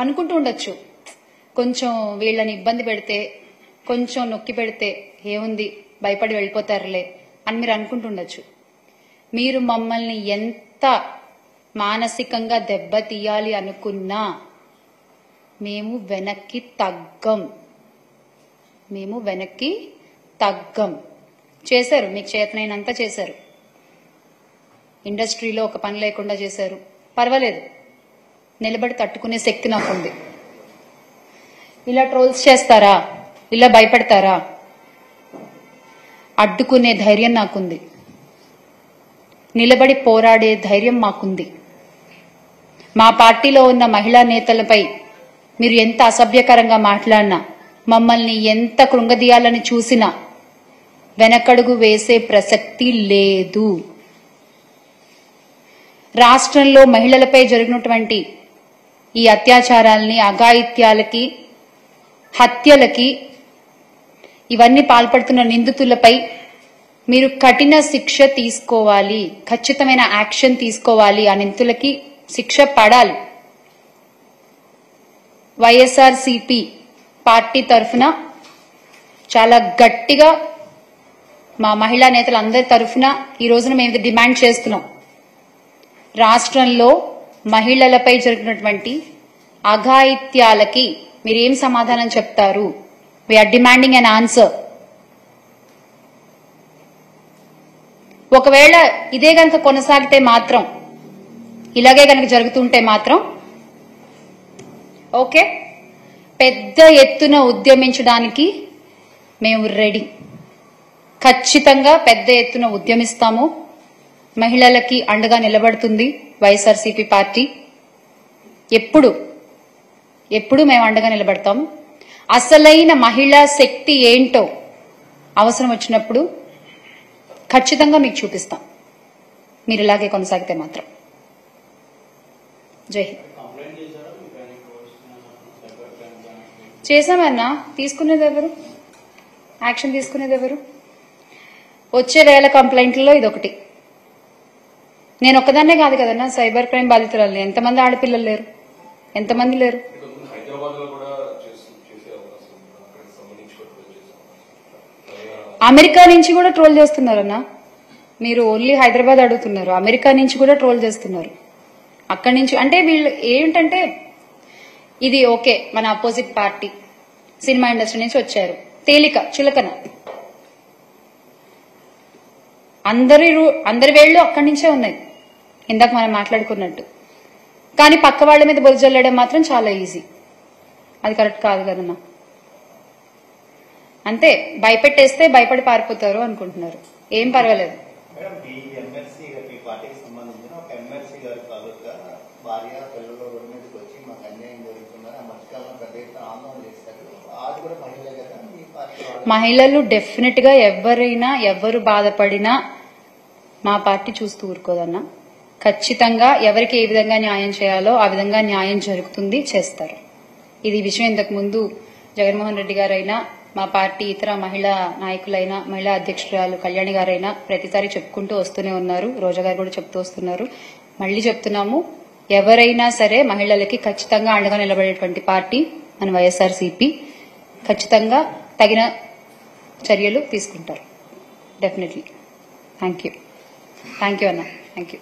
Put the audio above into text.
అనుకుంటూ ఉండొచ్చు, కొంచెం వీళ్ళని ఇబ్బంది పెడితే, కొంచెం నొక్కి పెడితే ఏముంది, భయపడి వెళ్ళిపోతారులే అని మీరు అనుకుంటుండొచ్చు. మీరు మమ్మల్ని ఎంత మానసికంగా దెబ్బతీయాలి అనుకున్నా మేము వెనక్కి తగ్గం. చేశారు, మీకు చేతనైనంత చేశారు. ఇండస్ట్రీలో ఒక పని లేకుండా చేశారు, పర్వాలేదు, నిలబడి తట్టుకునే శక్తి నాకుంది. ఇలా ట్రోల్స్ చేస్తారా, ఇలా భయపడతారా, అడ్డుకునే ధైర్యం నాకుంది, నిలబడి పోరాడే ధైర్యం మాకుంది. మా పార్టీలో ఉన్న మహిళా నేతలపై మీరు ఎంత అసభ్యకరంగా మాట్లాడినా, మమ్మల్ని ఎంత కృంగదీయాలని చూసినా వెనకడుగు వేసే ప్రసక్తి లేదు. రాష్ట్రంలో మహిళలపై జరిగినటువంటి ఈ అత్యాచారాల్ని, అఘాయిత్యాలకి, హత్యలకి, ఇవన్నీ పాల్పడుతున్న నిందితులపై మీరు కఠిన శిక్ష తీసుకోవాలి, ఖచ్చితమైన యాక్షన్ తీసుకోవాలి. ఆ నిందితులకి శిక్ష పడాలి. వైఎస్ఆర్సీపీ పార్టీ తరఫున చాలా గట్టిగా మా మహిళా నేతలందరి తరఫున ఈ రోజున మేము డిమాండ్ చేస్తున్నాం. రాష్ట్రంలో మహిళలపై జరిగినటువంటి అఘాయిత్యాలకి మీరేం సమాధానం చెప్తారు? We are demanding an answer. ఒకవేళ ఇదే గనక కొనసాగితే మాత్రం, ఇలాగే గనక జరుగుతుంటే మాత్రం ఓకే, పెద్ద ఎత్తున ఉద్యమించడానికి మేము రెడీ. ఖచ్చితంగా పెద్ద ఎత్తున ఉద్యమిస్తాము. మహిళలకి అండగా నిలబడుతుంది వైఎస్ఆర్సీపీ పార్టీ. ఎప్పుడు మేము అండగా నిలబడతాము. అసలైన మహిళా శక్తి ఏంటో అవసరం వచ్చినప్పుడు ఖచ్చితంగా మీకు చూపిస్తాం, మీరు ఇలాగే కొనసాగితే మాత్రం. జై హింద్. చేశామన్నా, తీసుకునేది ఎవరు, యాక్షన్ తీసుకునేది ఎవరు? వచ్చే 1000 కంప్లైంట్లలో ఇదొకటి. నేను ఒక్కదాన్నే కాదు కదన్నా సైబర్ క్రైమ్ బాధితురాలని. ఎంతమంది ఆడపిల్లలు లేరు, ఎంతమంది లేరు? అమెరికా నుంచి కూడా ట్రోల్ చేస్తున్నారన్నా. మీరు ఓన్లీ హైదరాబాద్ అడుగుతున్నారు, అమెరికా నుంచి కూడా ట్రోల్ చేస్తున్నారు. అక్కడి నుంచి అంటే వీళ్ళు ఏంటంటే, ఇది ఓకే మన అపోజిట్ పార్టీ సినిమా ఇండస్ట్రీ నుంచి వచ్చారు, తేలిక చులకన, అందరి వేళ్లు అక్కడి నుంచే ఉన్నాయి, ఇందాక మనం మాట్లాడుకున్నట్టు. కానీ పక్క వాళ్ల మీద బొజ్జు జల్లడం మాత్రం చాలా ఈజీ. అది కరెక్ట్ కాదు కదమ్మా. అంతే, భయపెట్టేస్తే భయపడి పారిపోతారు అనుకుంటున్నారు. ఏం పర్వాలేదు. మహిళలు డెఫినెట్ గా ఎవరు బాధపడినా మా పార్టీ చూస్తూ ఊరుకోదన్నా. ఖచ్చితంగా ఎవరికి ఏ విధంగా న్యాయం చేయాలో ఆ విధంగా న్యాయం జరుగుతుంది, చేస్తారు. ఇది విషయం ఇంతకు ముందు జగన్మోహన్ రెడ్డి గారైనా, మా పార్టీ ఇతర మహిళా నాయకులైనా, మహిళా అధ్యక్షురాలు కళ్యాణి గారైనా ప్రతిసారి చెప్పుకుంటూ వస్తూనే ఉన్నారు. రోజా గారు కూడా చెప్తూ వస్తున్నారు. మళ్లీ చెప్తున్నాము, ఎవరైనా సరే మహిళలకి ఖచ్చితంగా అండగా నిలబడేటువంటి పార్టీ మన వైఎస్ఆర్సీపీ. ఖచ్చితంగా తగిన చర్యలు తీసుకుంటారు. డెఫినెట్లీ. థ్యాంక్ యూ అన్న. Thank you.